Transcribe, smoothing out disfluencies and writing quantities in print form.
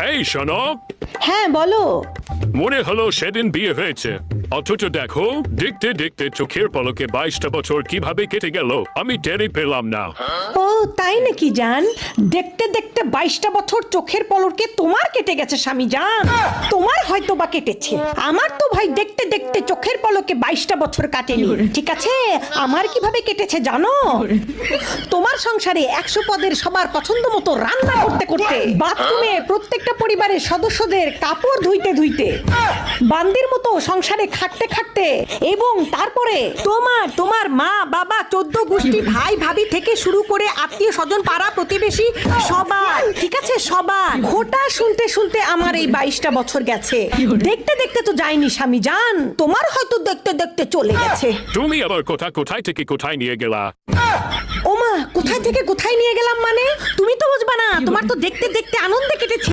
এই শোনো, হ্যাঁ বলো। মনে হলো সেদিন বিয়ে হয়েছে, অথচ দেখো দেখতে দেখতে চোখের পলকে 22টা বছর কিভাবে কেটে গেল আমি টেরই পেলাম না। ও তাই নাকি জান? দেখতে দেখতে 22টা বছর চোখের পলকে তোমার কেটে গেছে স্বামী জান। তোমার হয়তো বা কেটেছে, আমার তো ভাই দেখতে দেখতে চোখের পলকে 22টা বছর কাটেনি। ঠিক আছে, আমার কিভাবে কেটেছে জানো? তোমার সংসারে 100 পদের সবার পছন্দ মতো রান্না করতে করতে, বাথরুমে প্রত্যেকটা পরিবারের সদস্যদের কাপড় ধুইতে ধুইতে, বান্দির মতো সংসারে খাটতে খাটতে, এবং তারপরে তোমার মা বাবা 14 গোষ্ঠী ভাই ভাবি থেকে শুরু করে আত্মীয় স্বজন পাড়া প্রতিবেশী সবার, ঠিক আছে সবার ঘোটা শুনতে শুনতে আমার এই 22টা বছর গেছে। দেখতে দেখতে তো যায়নি স্বামী জান, তোমার হয়তো দেখতে দেখতে চলে গেছে। তুমি আবার কোথায় থেকে কোথায় নিয়ে গেলা? ওমা, কোথায় থেকে কোথায় নিয়ে গেলাম মানে? তুমি তো বুঝবা না, তোমার তো দেখতে দেখতে আনন্দে কেটেছে।